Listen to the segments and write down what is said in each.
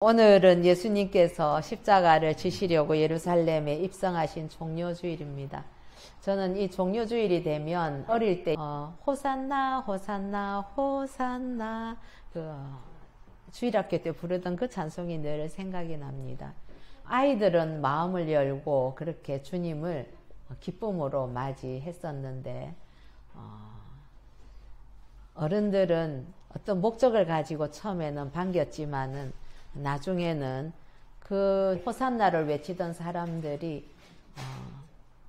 오늘은 예수님께서 십자가를 지시려고 예루살렘에 입성하신 종료주일입니다. 저는 이 종료주일이 되면 어릴 때 호산나 호산나 호산나 주일학교 때 부르던 그 찬송이 늘 생각이 납니다. 아이들은 마음을 열고 그렇게 주님을 기쁨으로 맞이했었는데 어른들은 어떤 목적을 가지고 처음에는 반겼지만은 나중에는 그 호산나를 외치던 사람들이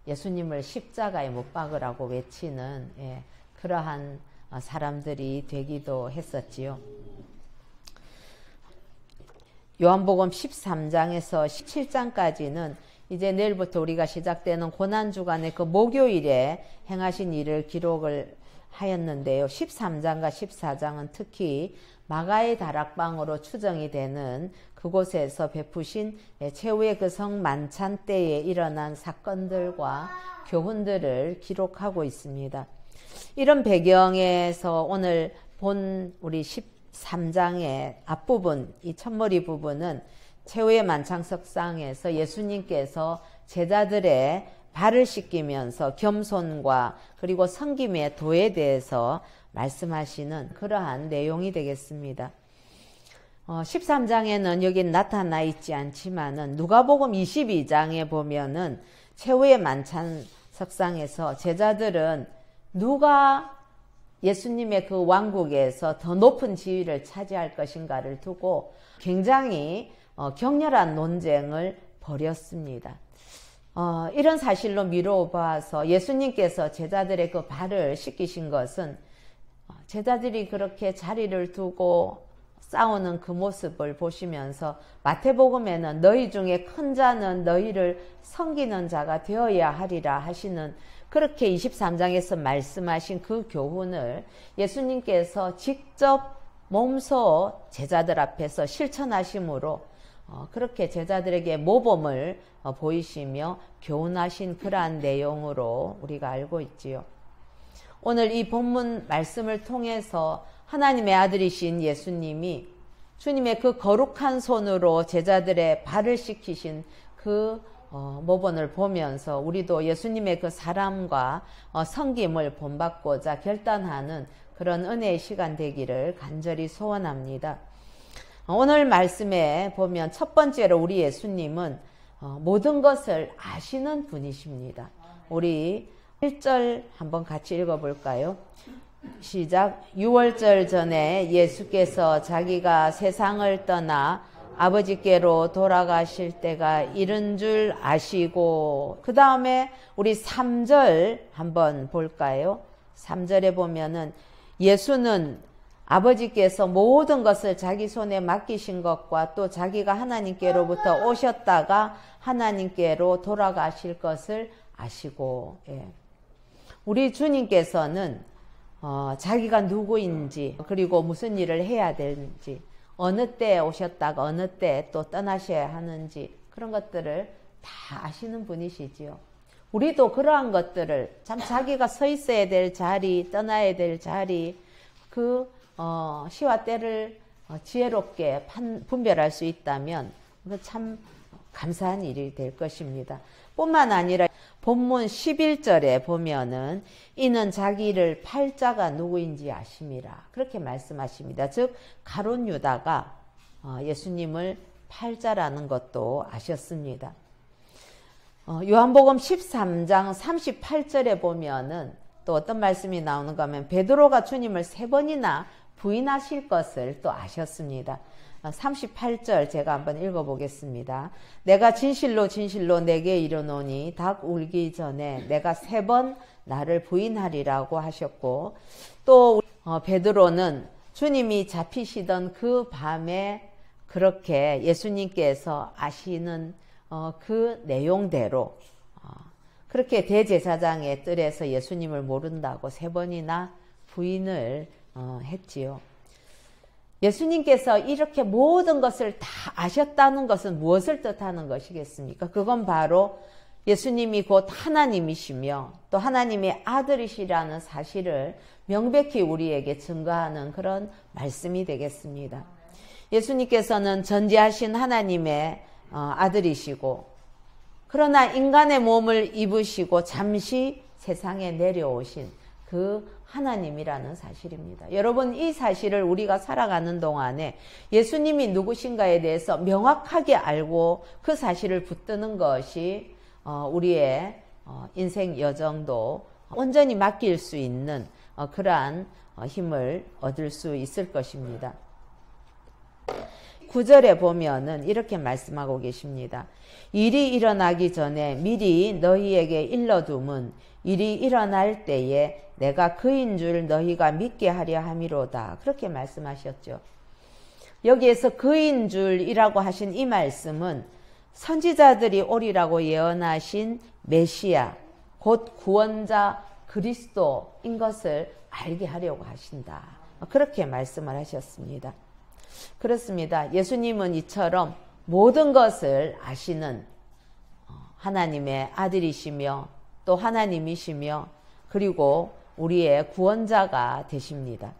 예수님을 십자가에 못 박으라고 외치는 그러한 사람들이 되기도 했었지요. 요한복음 13장에서 17장까지는 이제 내일부터 우리가 시작되는 고난주간의 그 목요일에 행하신 일을 기록을 하였는데요. 13장과 14장은 특히 마가의 다락방으로 추정이 되는 그곳에서 베푸신 최후의 그 성 만찬 때에 일어난 사건들과 교훈들을 기록하고 있습니다. 이런 배경에서 오늘 본 우리 13장의 앞부분, 이 첫머리 부분은 최후의 만찬석상에서 예수님께서 제자들의 발을 씻기면서 겸손과 그리고 섬김의 도에 대해서 말씀하시는 그러한 내용이 되겠습니다. 13장에는 여기 나타나 있지 않지만은 누가복음 22장에 보면은 최후의 만찬석상에서 제자들은 누가 예수님의 그 왕국에서 더 높은 지위를 차지할 것인가를 두고 굉장히 격렬한 논쟁을 벌였습니다. 이런 사실로 미루어봐서 예수님께서 제자들의 그 발을 씻기신 것은 제자들이 그렇게 자리를 두고 싸우는 그 모습을 보시면서 마태복음에는 너희 중에 큰 자는 너희를 섬기는 자가 되어야 하리라 하시는 그렇게 23장에서 말씀하신 그 교훈을 예수님께서 직접 몸소 제자들 앞에서 실천하심으로 그렇게 제자들에게 모범을 보이시며 교훈하신 그러한 내용으로 우리가 알고 있지요. 오늘 이 본문 말씀을 통해서 하나님의 아들이신 예수님이 주님의 그 거룩한 손으로 제자들의 발을 씻기신 그 모본을 보면서 우리도 예수님의 그 사랑과 섬김을 본받고자 결단하는 그런 은혜의 시간 되기를 간절히 소원합니다. 오늘 말씀에 보면 첫 번째로 우리 예수님은 모든 것을 아시는 분이십니다. 우리 1절 한번 같이 읽어볼까요? 시작. 6월절 전에 예수께서 자기가 세상을 떠나 아버지께로 돌아가실 때가 이른 줄 아시고, 그 다음에 우리 3절 한번 볼까요? 3절에 보면은 예수는 아버지께서 모든 것을 자기 손에 맡기신 것과 또 자기가 하나님께로부터 오셨다가 하나님께로 돌아가실 것을 아시고, 우리 주님께서는 자기가 누구인지 그리고 무슨 일을 해야 되는지 어느 때 오셨다가 어느 때 또 떠나셔야 하는지 그런 것들을 다 아시는 분이시지요. 우리도 그러한 것들을 참 자기가 서 있어야 될 자리, 떠나야 될 자리, 그 시와 때를 지혜롭게 분별할 수 있다면 참 감사한 일이 될 것입니다. 뿐만 아니라 본문 11절에 보면은 이는 자기를 팔자가 누구인지 아심이라 그렇게 말씀하십니다. 즉 가룟 유다가 예수님을 팔자라는 것도 아셨습니다. 요한복음 13장 38절에 보면은 또 어떤 말씀이 나오는가 하면 베드로가 주님을 3번이나 부인하실 것을 또 아셨습니다. 38절 제가 한번 읽어보겠습니다. 내가 진실로 진실로 내게 이르노니 닭 울기 전에 내가 3번 나를 부인하리라고 하셨고, 또 베드로는 주님이 잡히시던 그 밤에 그렇게 예수님께서 아시는 그 내용대로 그렇게 대제사장의 뜰에서 예수님을 모른다고 3번이나 부인을 했지요. 예수님께서 이렇게 모든 것을 다 아셨다는 것은 무엇을 뜻하는 것이겠습니까? 그건 바로 예수님이 곧 하나님이시며 또 하나님의 아들이시라는 사실을 명백히 우리에게 증거하는 그런 말씀이 되겠습니다. 예수님께서는 전지하신 하나님의 아들이시고, 그러나 인간의 몸을 입으시고 잠시 세상에 내려오신 그 하나님이라는 사실입니다. 여러분, 이 사실을 우리가 살아가는 동안에 예수님이 누구신가에 대해서 명확하게 알고 그 사실을 붙드는 것이 우리의 인생 여정도 온전히 맡길 수 있는 그러한 힘을 얻을 수 있을 것입니다. 9절에 보면은 이렇게 말씀하고 계십니다. 일이 일어나기 전에 미리 너희에게 일러둠은 일이 일어날 때에 내가 그인 줄 너희가 믿게 하려 함이로다. 그렇게 말씀하셨죠. 여기에서 그인 줄이라고 하신 이 말씀은 선지자들이 오리라고 예언하신 메시아, 곧 구원자 그리스도인 것을 알게 하려고 하신다. 그렇게 말씀을 하셨습니다. 그렇습니다. 예수님은 이처럼 모든 것을 아시는 하나님의 아들이시며 또 하나님이시며 그리고 우리의 구원자가 되십니다.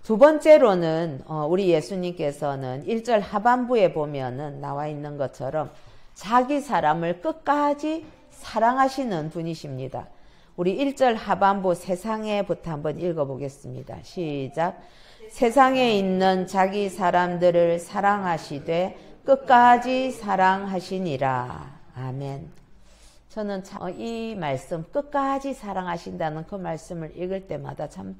두 번째로는 우리 예수님께서는 1절 하반부에 보면은 나와 있는 것처럼 자기 사람을 끝까지 사랑하시는 분이십니다. 우리 1절 하반부 세상에부터 한번 읽어보겠습니다. 시작. 세상에 있는 자기 사람들을 사랑하시되 끝까지 사랑하시니라. 아멘. 저는 참 이 말씀 끝까지 사랑하신다는 그 말씀을 읽을 때마다 참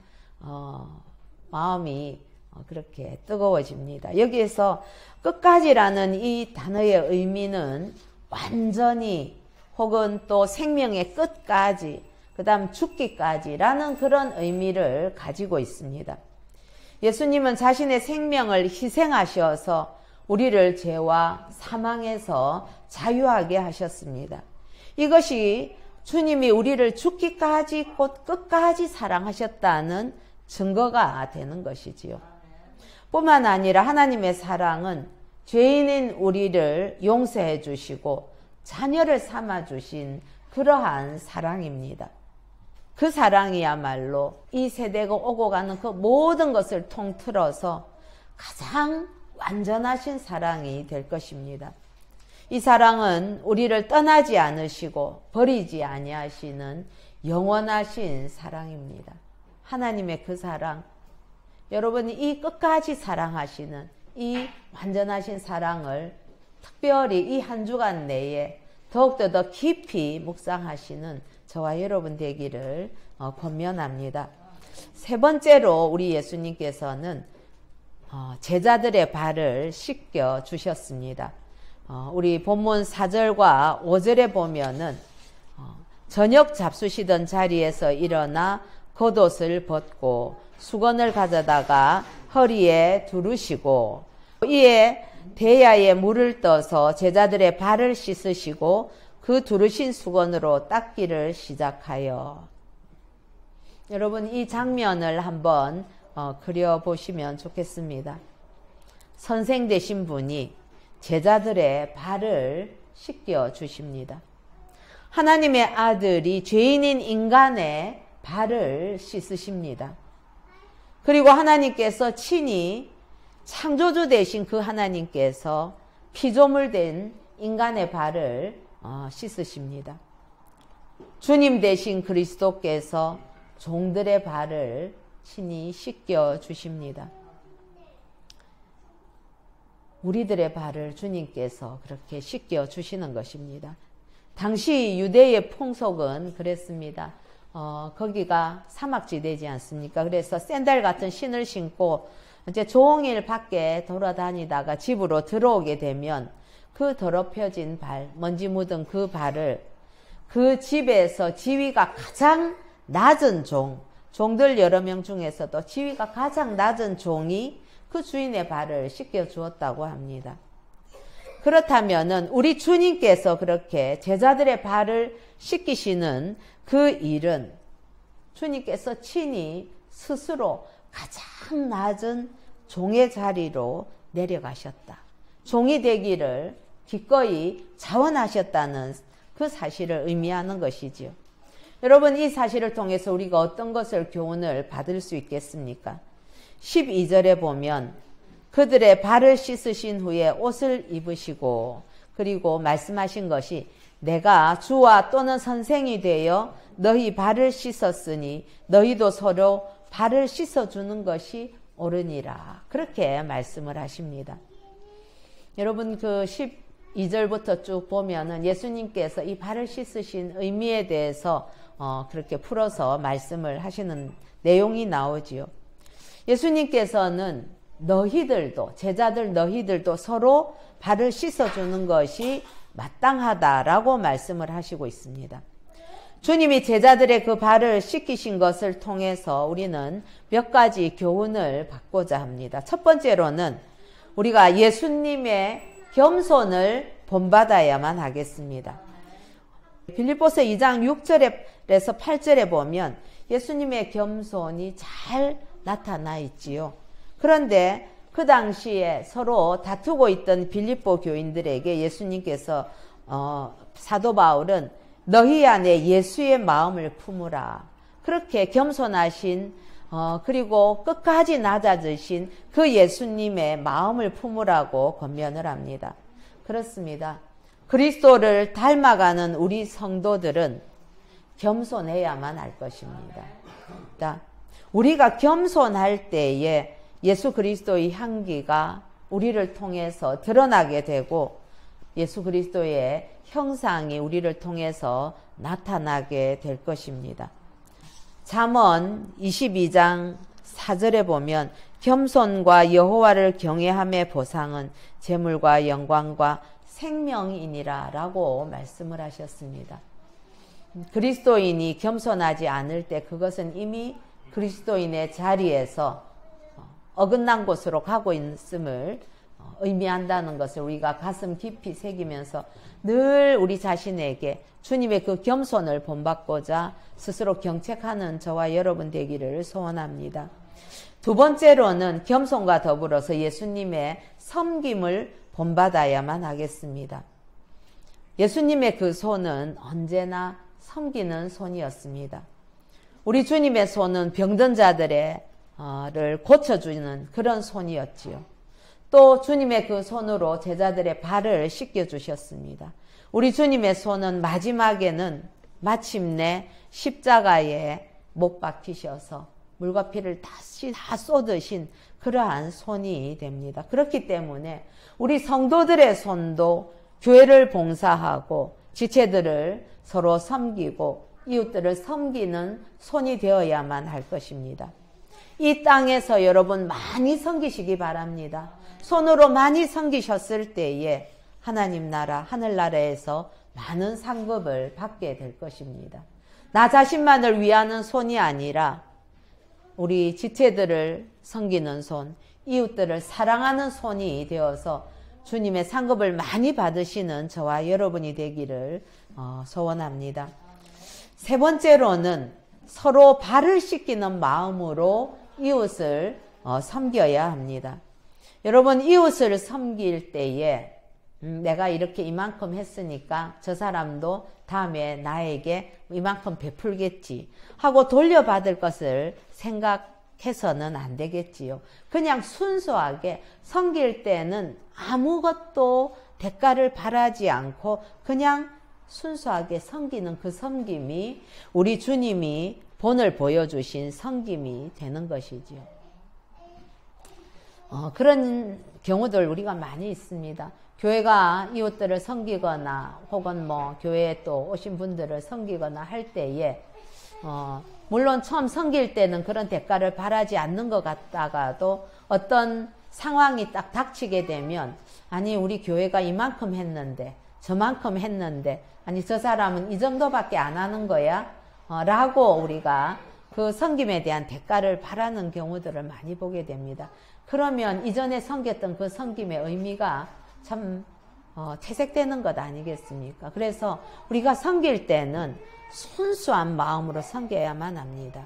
마음이 그렇게 뜨거워집니다. 여기에서 끝까지라는 이 단어의 의미는 완전히 혹은 또 생명의 끝까지 그 다음 죽기까지라는 그런 의미를 가지고 있습니다. 예수님은 자신의 생명을 희생하셔서 우리를 죄와 사망에서 자유하게 하셨습니다. 이것이 주님이 우리를 죽기까지 곧 끝까지 사랑하셨다는 증거가 되는 것이지요. 뿐만 아니라 하나님의 사랑은 죄인인 우리를 용서해 주시고 자녀를 삼아 주신 그러한 사랑입니다. 그 사랑이야말로 이 세대가 오고 가는 그 모든 것을 통틀어서 가장 완전하신 사랑이 될 것입니다. 이 사랑은 우리를 떠나지 않으시고 버리지 아니하시는 영원하신 사랑입니다. 하나님의 그 사랑, 여러분이 이 끝까지 사랑하시는 이 완전하신 사랑을 특별히 이 한 주간 내에 더욱더 더 깊이 묵상하시는 저와 여러분 되기를 권면합니다. 세 번째로 우리 예수님께서는 제자들의 발을 씻겨 주셨습니다. 우리 본문 4절과 5절에 보면은 저녁 잡수시던 자리에서 일어나 겉옷을 벗고 수건을 가져다가 허리에 두르시고 이에 대야에 물을 떠서 제자들의 발을 씻으시고 그 두르신 수건으로 닦기를 시작하여. 여러분 이 장면을 한번 그려보시면 좋겠습니다. 선생 되신 분이 제자들의 발을 씻겨 주십니다. 하나님의 아들이 죄인인 인간의 발을 씻으십니다. 그리고 하나님께서 친히 창조주 되신 그 하나님께서 피조물 된 인간의 발을 씻으십니다. 주님 되신 그리스도께서 종들의 발을 친히 씻겨 주십니다. 우리들의 발을 주님께서 그렇게 씻겨 주시는 것입니다. 당시 유대의 풍속은 그랬습니다. 거기가 사막지대지 않습니까? 그래서 샌들 같은 신을 신고 이제 종일 밖에 돌아다니다가 집으로 들어오게 되면 그 더럽혀진 발, 먼지 묻은 그 발을 그 집에서 지위가 가장 낮은 종들 여러 명 중에서도 지위가 가장 낮은 종이 그 주인의 발을 씻겨 주었다고 합니다. 그렇다면은 우리 주님께서 그렇게 제자들의 발을 씻기시는 그 일은 주님께서 친히 스스로 가장 낮은 종의 자리로 내려가셨다. 종이 되기를 기꺼이 자원하셨다는 그 사실을 의미하는 것이지요. 여러분 이 사실을 통해서 우리가 어떤 것을 교훈을 받을 수 있겠습니까? 12절에 보면 그들의 발을 씻으신 후에 옷을 입으시고, 그리고 말씀하신 것이 내가 주와 또는 선생이 되어 너희 발을 씻었으니 너희도 서로 발을 씻어주는 것이 옳으니라. 그렇게 말씀을 하십니다. 여러분, 그 12절부터 쭉 보면은 예수님께서 이 발을 씻으신 의미에 대해서 그렇게 풀어서 말씀을 하시는 내용이 나오지요. 예수님께서는 너희들도, 제자들 너희들도 서로 발을 씻어주는 것이 마땅하다라고 말씀을 하시고 있습니다. 주님이 제자들의 그 발을 씻기신 것을 통해서 우리는 몇 가지 교훈을 받고자 합니다. 첫 번째로는 우리가 예수님의 겸손을 본받아야만 하겠습니다. 빌립보서 2장 6절에서 8절에 보면 예수님의 겸손이 잘 나타나 있지요. 그런데 그 당시에 서로 다투고 있던 빌립보 교인들에게 예수님께서 사도 바울은 너희 안에 예수의 마음을 품으라. 그렇게 겸손하신 그리고 끝까지 낮아지신 그 예수님의 마음을 품으라고 권면을 합니다. 그렇습니다. 그리스도를 닮아가는 우리 성도들은 겸손해야만 할 것입니다. 우리가 겸손할 때에 예수 그리스도의 향기가 우리를 통해서 드러나게 되고 예수 그리스도의 형상이 우리를 통해서 나타나게 될 것입니다. 잠언 22장 4절에 보면 겸손과 여호와를 경외함의 보상은 재물과 영광과 생명이니라 라고 말씀을 하셨습니다. 그리스도인이 겸손하지 않을 때 그것은 이미 그리스도인의 자리에서 어긋난 곳으로 가고 있음을 의미한다는 것을 우리가 가슴 깊이 새기면서 늘 우리 자신에게 주님의 그 겸손을 본받고자 스스로 경책하는 저와 여러분 되기를 소원합니다. 두 번째로는 겸손과 더불어서 예수님의 섬김을 본받아야만 하겠습니다. 예수님의 그 손은 언제나 섬기는 손이었습니다. 우리 주님의 손은 병든 자들을 고쳐주는 그런 손이었지요. 또 주님의 그 손으로 제자들의 발을 씻겨주셨습니다. 우리 주님의 손은 마지막에는 마침내 십자가에 못 박히셔서 물과 피를 다시 다 쏟으신 그러한 손이 됩니다. 그렇기 때문에 우리 성도들의 손도 교회를 봉사하고 지체들을 서로 섬기고 이웃들을 섬기는 손이 되어야만 할 것입니다. 이 땅에서 여러분 많이 섬기시기 바랍니다. 손으로 많이 섬기셨을 때에 하나님 나라, 하늘나라에서 많은 상급을 받게 될 것입니다. 나 자신만을 위하는 손이 아니라 우리 지체들을 섬기는 손, 이웃들을 사랑하는 손이 되어서 주님의 상급을 많이 받으시는 저와 여러분이 되기를 소원합니다. 세 번째로는 서로 발을 씻기는 마음으로 이웃을 섬겨야 합니다. 여러분, 이웃을 섬길 때에 내가 이렇게 이만큼 했으니까 저 사람도 다음에 나에게 이만큼 베풀겠지 하고 돌려받을 것을 생각해서는 안 되겠지요. 그냥 순수하게 섬길 때는 아무것도 대가를 바라지 않고 그냥 순수하게 섬기는 그 섬김이 우리 주님이 본을 보여주신 섬김이 되는 것이지요. 그런 경우들 우리가 많이 있습니다. 교회가 이웃들을 섬기거나 혹은 교회에 또 오신 분들을 섬기거나 할 때에 물론 처음 섬길 때는 그런 대가를 바라지 않는 것 같다가도 어떤 상황이 딱 닥치게 되면 아니 우리 교회가 이만큼 했는데 저만큼 했는데 아니 저 사람은 이 정도밖에 안 하는 거야? 라고 우리가 그 섬김에 대한 대가를 바라는 경우들을 많이 보게 됩니다. 그러면 이전에 섬겼던 그 섬김의 의미가 참 퇴색되는 것 아니겠습니까? 그래서 우리가 섬길 때는 순수한 마음으로 섬겨야만 합니다.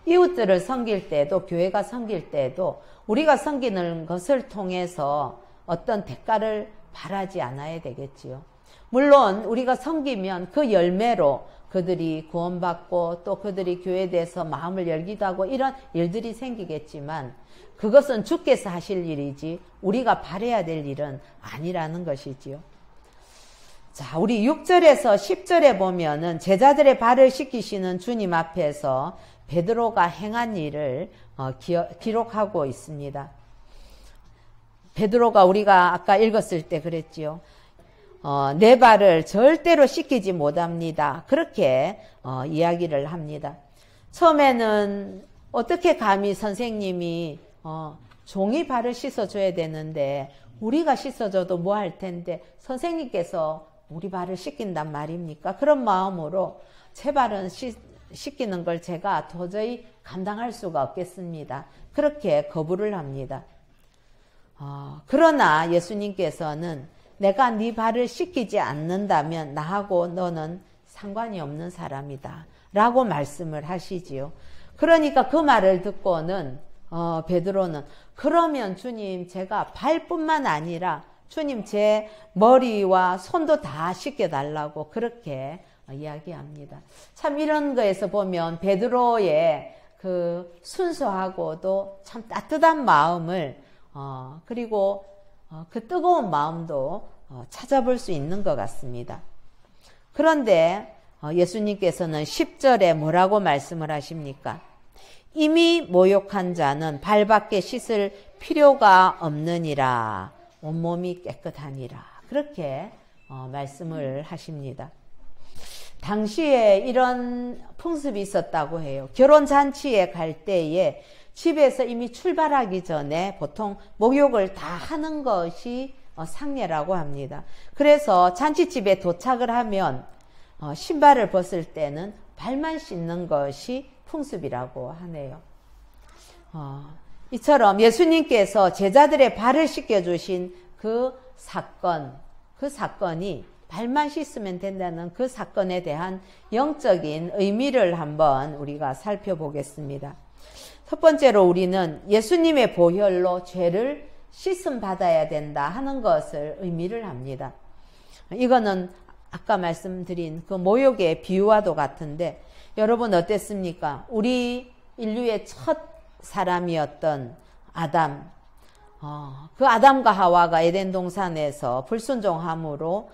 이웃들을 섬길 때도 교회가 섬길 때도 우리가 섬기는 것을 통해서 어떤 대가를 바라지 않아야 되겠지요. 물론 우리가 섬기면 그 열매로 그들이 구원받고 또 그들이 교회에 대해서 마음을 열기도 하고 이런 일들이 생기겠지만 그것은 주께서 하실 일이지 우리가 바라야 될 일은 아니라는 것이지요. 자, 우리 6절에서 10절에 보면은 제자들의 발을 씻기시는 주님 앞에서 베드로가 행한 일을 기록하고 있습니다. 베드로가 우리가 아까 읽었을 때 그랬지요. 내 발을 절대로 씻기지 못합니다. 그렇게 이야기를 합니다. 처음에는 어떻게 감히 선생님이 종이 발을 씻어줘야 되는데 우리가 씻어줘도 뭐 할 텐데 선생님께서 우리 발을 씻긴단 말입니까? 그런 마음으로 제 발은 씻기는 걸 제가 도저히 감당할 수가 없겠습니다. 그렇게 거부를 합니다. 그러나 예수님께서는 내가 네 발을 씻기지 않는다면 나하고 너는 상관이 없는 사람이다 라고 말씀을 하시지요. 그러니까 그 말을 듣고는 베드로는 그러면 주님 제가 발뿐만 아니라 주님 제 머리와 손도 다 씻겨달라고 그렇게 이야기합니다. 참 이런 거에서 보면 베드로의 그 순수하고도 참 따뜻한 마음을 그리고 그 뜨거운 마음도 찾아볼 수 있는 것 같습니다. 그런데 예수님께서는 10절에 뭐라고 말씀을 하십니까? 이미 모욕한 자는 발밖에 씻을 필요가 없느니라 온몸이 깨끗하니라 그렇게 말씀을 하십니다. 당시에 이런 풍습이 있었다고 해요. 결혼잔치에 갈 때에 집에서 이미 출발하기 전에 보통 목욕을 다 하는 것이 상례라고 합니다. 그래서 잔치집에 도착을 하면 신발을 벗을 때는 발만 씻는 것이 풍습이라고 하네요. 이처럼 예수님께서 제자들의 발을 씻겨주신 그 사건이 발만 씻으면 된다는 그 사건에 대한 영적인 의미를 한번 우리가 살펴보겠습니다. 첫 번째로 우리는 예수님의 보혈로 죄를 씻음 받아야 된다 하는 것을 의미를 합니다. 이거는 아까 말씀드린 그 모욕의 비유와도 같은데 여러분 어땠습니까? 우리 인류의 첫 사람이었던 아담, 그 아담과 하와가 에덴 동산에서 불순종함으로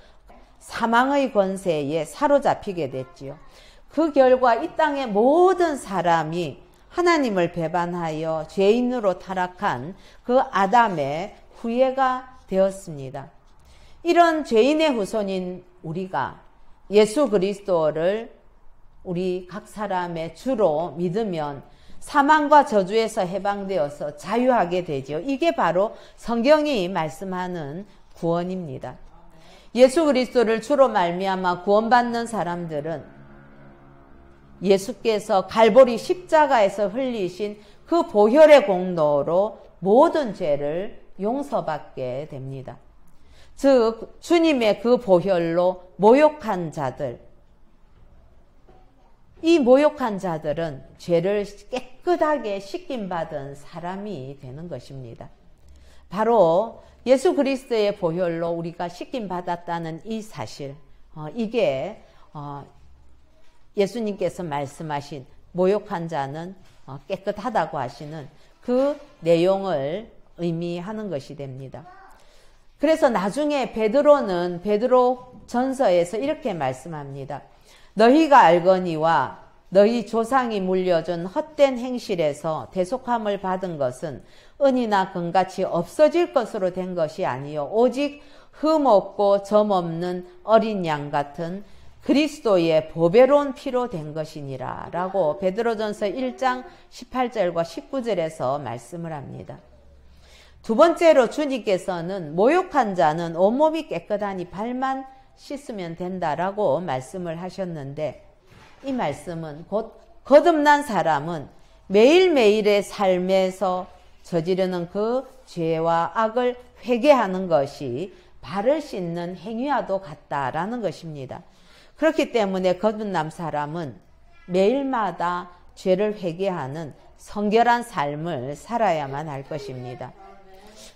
사망의 권세에 사로잡히게 됐지요. 그 결과 이 땅의 모든 사람이 하나님을 배반하여 죄인으로 타락한 그 아담의 후예가 되었습니다. 이런 죄인의 후손인 우리가 예수 그리스도를 우리 각 사람의 주로 믿으면 사망과 저주에서 해방되어서 자유하게 되죠. 이게 바로 성경이 말씀하는 구원입니다. 예수 그리스도를 주로 말미암아 구원받는 사람들은 예수께서 갈보리 십자가에서 흘리신 그 보혈의 공로로 모든 죄를 용서받게 됩니다. 즉 주님의 그 보혈로 모욕한 자들, 이 모욕한 자들은 죄를 깨끗하게 씻김받은 사람이 되는 것입니다. 바로 예수 그리스도의 보혈로 우리가 씻김받았다는 이 사실, 이게 예수님께서 말씀하신 모욕한 자는 깨끗하다고 하시는 그 내용을 의미하는 것이 됩니다. 그래서 나중에 베드로는 베드로 전서에서 이렇게 말씀합니다. 너희가 알거니와 너희 조상이 물려준 헛된 행실에서 대속함을 받은 것은 은이나 금같이 없어질 것으로 된 것이 아니요 오직 흠 없고 점 없는 어린 양 같은 그리스도의 보배로운 피로 된 것이니라 라고 베드로전서 1장 18절과 19절에서 말씀을 합니다. 두 번째로 주님께서는 모욕한 자는 온몸이 깨끗하니 발만 씻으면 된다라고 말씀을 하셨는데 이 말씀은 곧 거듭난 사람은 매일매일의 삶에서 저지르는 그 죄와 악을 회개하는 것이 발을 씻는 행위와도 같다라는 것입니다. 그렇기 때문에 거듭난 사람은 매일마다 죄를 회개하는 성결한 삶을 살아야만 할 것입니다.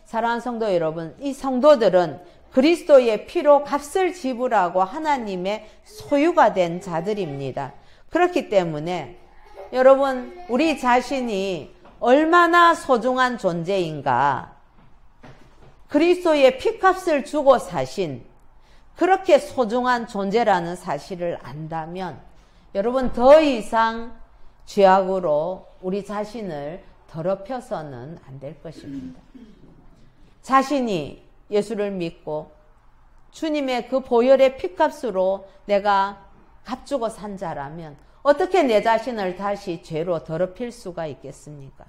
사랑하는 성도 여러분, 이 성도들은 그리스도의 피로 값을 지불하고 하나님의 소유가 된 자들입니다. 그렇기 때문에 여러분, 우리 자신이 얼마나 소중한 존재인가, 그리스도의 피값을 주고 사신 그렇게 소중한 존재라는 사실을 안다면 여러분, 더 이상 죄악으로 우리 자신을 더럽혀서는 안 될 것입니다. 자신이 예수를 믿고 주님의 그 보혈의 피값으로 내가 값주고 산 자라면 어떻게 내 자신을 다시 죄로 더럽힐 수가 있겠습니까?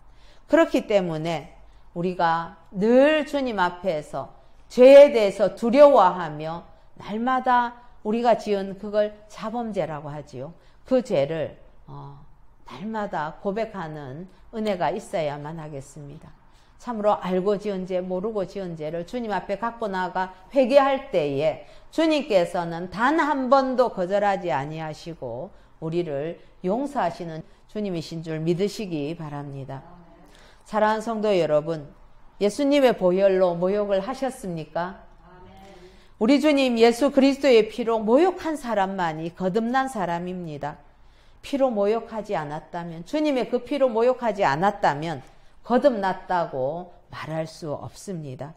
그렇기 때문에 우리가 늘 주님 앞에서 죄에 대해서 두려워하며 날마다 우리가 지은 그걸 자범죄라고 하지요. 그 죄를 날마다 고백하는 은혜가 있어야만 하겠습니다. 참으로 알고 지은 죄, 모르고 지은 죄를 주님 앞에 갖고 나가 회개할 때에 주님께서는 단 한 번도 거절하지 아니하시고 우리를 용서하시는 주님이신 줄 믿으시기 바랍니다. 사랑하는 성도 여러분, 예수님의 보혈로 모욕을 하셨습니까? 우리 주님 예수 그리스도의 피로 모욕한 사람만이 거듭난 사람입니다. 피로 모욕하지 않았다면, 주님의 그 피로 모욕하지 않았다면 거듭났다고 말할 수 없습니다.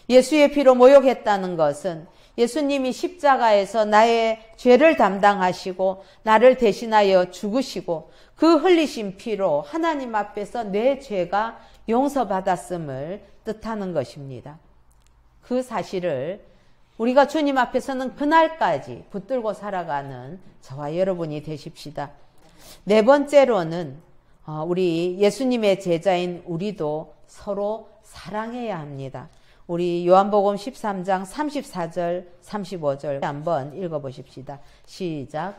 예수의 피로 모욕했다는 것은 예수님이 십자가에서 나의 죄를 담당하시고 나를 대신하여 죽으시고 그 흘리신 피로 하나님 앞에서 내 죄가 용서받았음을 뜻하는 것입니다. 그 사실을 우리가 주님 앞에서는 그날까지 붙들고 살아가는 저와 여러분이 되십시다. 네 번째로는 우리 예수님의 제자인 우리도 서로 사랑해야 합니다. 우리 요한복음 13장 34절 35절 한번 읽어보십시다. 시작.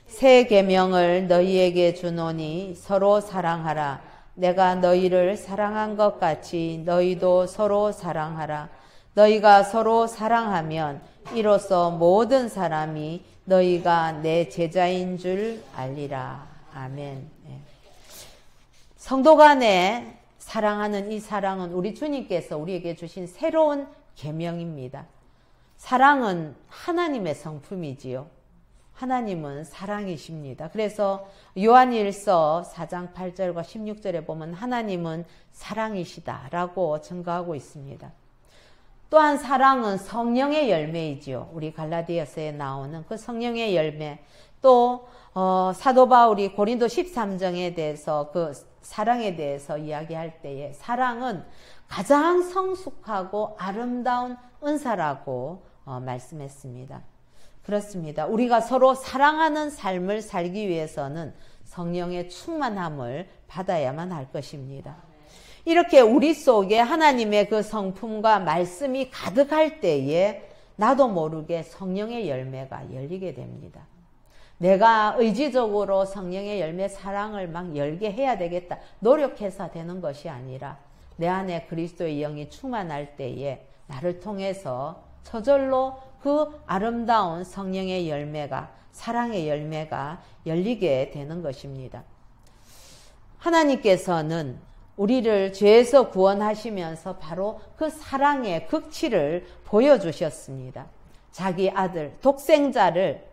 새 계명을 너희에게 주노니 서로 사랑하라. 내가 너희를 사랑한 것 같이 너희도 서로 사랑하라. 너희가 서로 사랑하면 이로써 모든 사람이 너희가 내 제자인 줄 알리라. 아멘. 성도 간에 사랑하는 이 사랑은 우리 주님께서 우리에게 주신 새로운 계명입니다. 사랑은 하나님의 성품이지요. 하나님은 사랑이십니다. 그래서 요한일서 4장 8절과 16절에 보면 하나님은 사랑이시다라고 증거하고 있습니다. 또한 사랑은 성령의 열매이지요. 우리 갈라디아서에 나오는 그 성령의 열매. 또 사도 바울이 고린도 13장에 대해서 그 사랑에 대해서 이야기할 때에 사랑은 가장 성숙하고 아름다운 은사라고 말씀했습니다. 그렇습니다. 우리가 서로 사랑하는 삶을 살기 위해서는 성령의 충만함을 받아야만 할 것입니다. 이렇게 우리 속에 하나님의 그 성품과 말씀이 가득할 때에 나도 모르게 성령의 열매가 열리게 됩니다. 내가 의지적으로 성령의 열매 사랑을 막 열게 해야 되겠다 노력해서 되는 것이 아니라 내 안에 그리스도의 영이 충만할 때에 나를 통해서 저절로 그 아름다운 성령의 열매가, 사랑의 열매가 열리게 되는 것입니다. 하나님께서는 우리를 죄에서 구원하시면서 바로 그 사랑의 극치를 보여주셨습니다. 자기 아들, 독생자를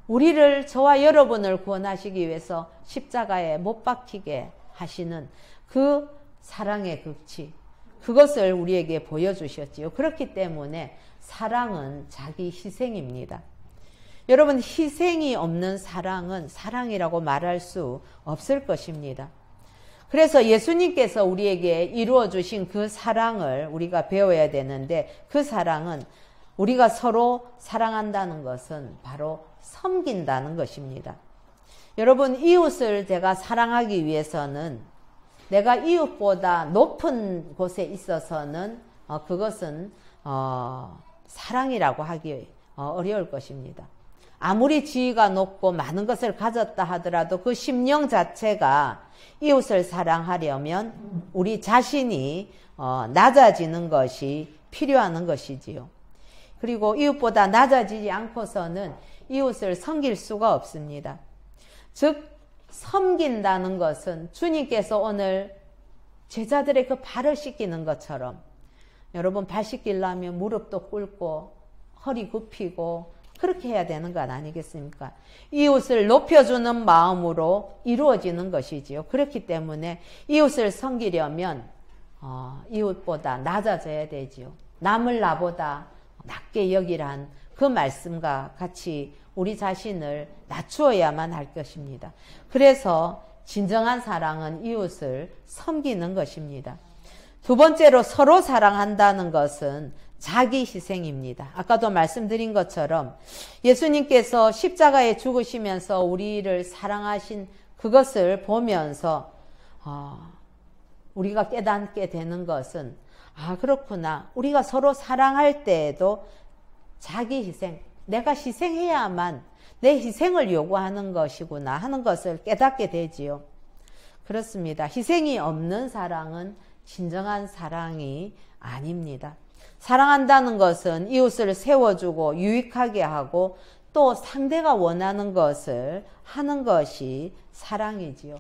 우리를, 저와 여러분을 구원하시기 위해서 십자가에 못 박히게 하시는 그 사랑의 극치, 그것을 우리에게 보여주셨지요. 그렇기 때문에 사랑은 자기 희생입니다. 여러분, 희생이 없는 사랑은 사랑이라고 말할 수 없을 것입니다. 그래서 예수님께서 우리에게 이루어 주신 그 사랑을 우리가 배워야 되는데, 그 사랑은 우리가 서로 사랑한다는 것은 바로 섬긴다는 것입니다. 여러분, 이웃을 제가 사랑하기 위해서는 내가 이웃보다 높은 곳에 있어서는 그것은 사랑이라고 하기 어려울 것입니다. 아무리 지위가 높고 많은 것을 가졌다 하더라도 그 심령 자체가 이웃을 사랑하려면 우리 자신이 낮아지는 것이 필요한 것이지요. 그리고 이웃보다 낮아지지 않고서는 이웃을 섬길 수가 없습니다. 즉, 섬긴다는 것은 주님께서 오늘 제자들의 그 발을 씻기는 것처럼 여러분 발 씻기려면 무릎도 꿇고 허리 굽히고 그렇게 해야 되는 건 아니겠습니까? 이웃을 높여주는 마음으로 이루어지는 것이지요. 그렇기 때문에 이웃을 섬기려면 이웃보다 낮아져야 되지요. 남을 나보다 낮게 여기란 그 말씀과 같이 우리 자신을 낮추어야만 할 것입니다. 그래서 진정한 사랑은 이웃을 섬기는 것입니다. 두 번째로 서로 사랑한다는 것은 자기 희생입니다. 아까도 말씀드린 것처럼 예수님께서 십자가에 죽으시면서 우리를 사랑하신 그것을 보면서 우리가 깨닫게 되는 것은 그렇구나. 우리가 서로 사랑할 때에도 자기 희생, 내가 희생해야만 내 희생을 요구하는 것이구나 하는 것을 깨닫게 되지요. 그렇습니다. 희생이 없는 사랑은 진정한 사랑이 아닙니다. 사랑한다는 것은 이웃을 세워주고 유익하게 하고 또 상대가 원하는 것을 하는 것이 사랑이지요.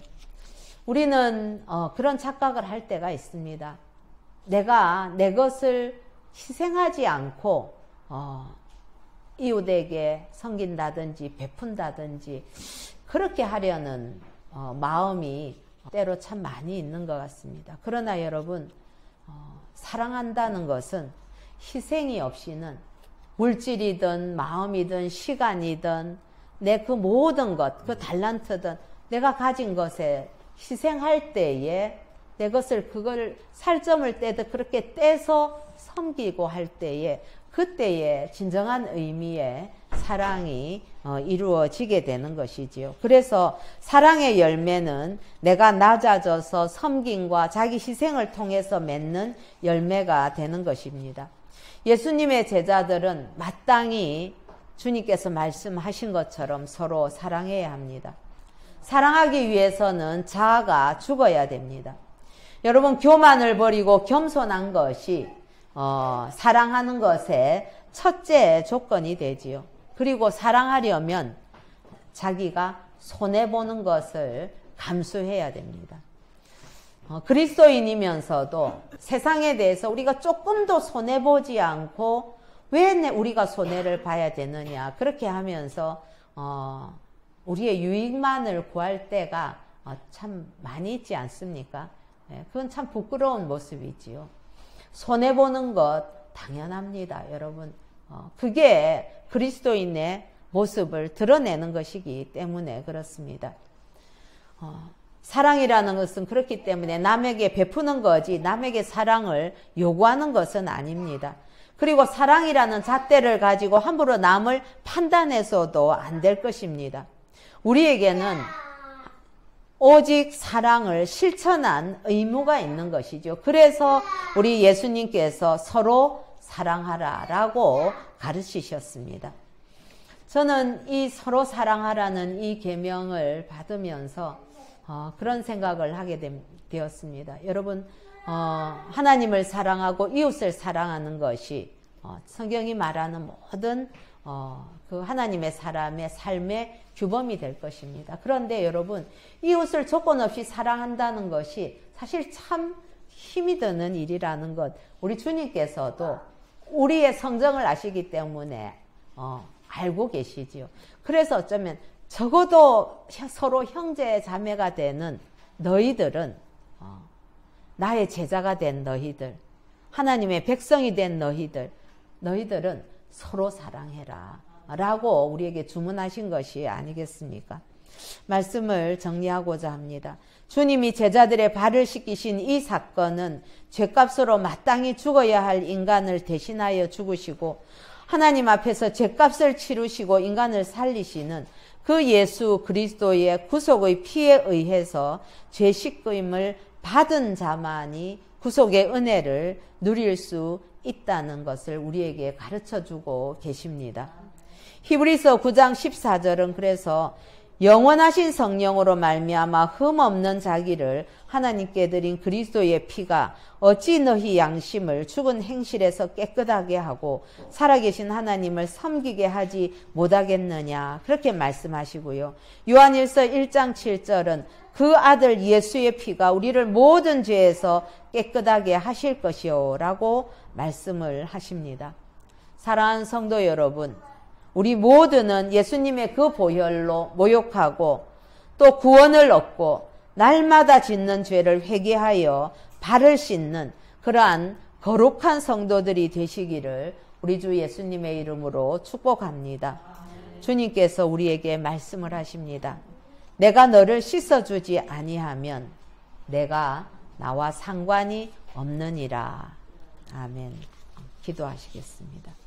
우리는 그런 착각을 할 때가 있습니다. 내가 내 것을 희생하지 않고 이웃에게 섬긴다든지 베푼다든지 그렇게 하려는 마음이 때로 참 많이 있는 것 같습니다. 그러나 여러분, 사랑한다는 것은 희생이 없이는 물질이든 마음이든 시간이든 내 그 모든 것, 그 달란트든 내가 가진 것에 희생할 때에 내 것을 그걸 살점을 떼듯 그렇게 떼서 섬기고 할 때에 그때에 진정한 의미의 사랑이 이루어지게 되는 것이지요. 그래서 사랑의 열매는 내가 낮아져서 섬김과 자기 희생을 통해서 맺는 열매가 되는 것입니다. 예수님의 제자들은 마땅히 주님께서 말씀하신 것처럼 서로 사랑해야 합니다. 사랑하기 위해서는 자아가 죽어야 됩니다. 여러분, 교만을 버리고 겸손한 것이 사랑하는 것의 첫째 조건이 되지요. 그리고 사랑하려면 자기가 손해보는 것을 감수해야 됩니다. 그리스도인이면서도 세상에 대해서 우리가 조금도 손해보지 않고 왜 우리가 손해를 봐야 되느냐 그렇게 하면서 우리의 유익만을 구할 때가 참 많이 있지 않습니까? 그건 참 부끄러운 모습이지요. 손해보는 것 당연합니다, 여러분. 그게 그리스도인의 모습을 드러내는 것이기 때문에 그렇습니다. 사랑이라는 것은 그렇기 때문에 남에게 베푸는 거지 남에게 사랑을 요구하는 것은 아닙니다. 그리고 사랑이라는 잣대를 가지고 함부로 남을 판단해서도 안 될 것입니다. 우리에게는 오직 사랑을 실천한 의무가 있는 것이죠. 그래서 우리 예수님께서 서로 사랑하라라고 가르치셨습니다. 저는 이 서로 사랑하라는 이 계명을 받으면서 그런 생각을 하게 되었습니다. 여러분, 하나님을 사랑하고 이웃을 사랑하는 것이 성경이 말하는 모든 그 하나님의 사람의 삶의 규범이 될 것입니다. 그런데 여러분, 이웃을 조건 없이 사랑한다는 것이 사실 참 힘이 드는 일이라는 것, 우리 주님께서도 우리의 성정을 아시기 때문에 알고 계시지요. 그래서 어쩌면 적어도 서로 형제 자매가 되는 너희들은 나의 제자가 된 너희들, 하나님의 백성이 된 너희들은 서로 사랑해라 라고 우리에게 주문하신 것이 아니겠습니까? 말씀을 정리하고자 합니다. 주님이 제자들의 발을 씻기신 이 사건은 죄값으로 마땅히 죽어야 할 인간을 대신하여 죽으시고 하나님 앞에서 죄값을 치르시고 인간을 살리시는 그 예수 그리스도의 구속의 피에 의해서 죄 씻김을 받은 자만이 구속의 은혜를 누릴 수 있다는 것을 우리에게 가르쳐주고 계십니다. 히브리서 9장 14절은 그래서 영원하신 성령으로 말미암아 흠없는 자기를 하나님께 드린 그리스도의 피가 어찌 너희 양심을 죽은 행실에서 깨끗하게 하고 살아계신 하나님을 섬기게 하지 못하겠느냐, 그렇게 말씀하시고요. 요한일서 1장 7절은 그 아들 예수의 피가 우리를 모든 죄에서 깨끗하게 하실 것이요 라고 말씀을 하십니다. 사랑하는 성도 여러분, 우리 모두는 예수님의 그 보혈로 모욕하고 또 구원을 얻고 날마다 짓는 죄를 회개하여 발을 씻는 그러한 거룩한 성도들이 되시기를 우리 주 예수님의 이름으로 축복합니다. 주님께서 우리에게 말씀을 하십니다. 내가 너를 씻어주지 아니하면 내가 나와 상관이 없느니라. 아멘. 기도하시겠습니다.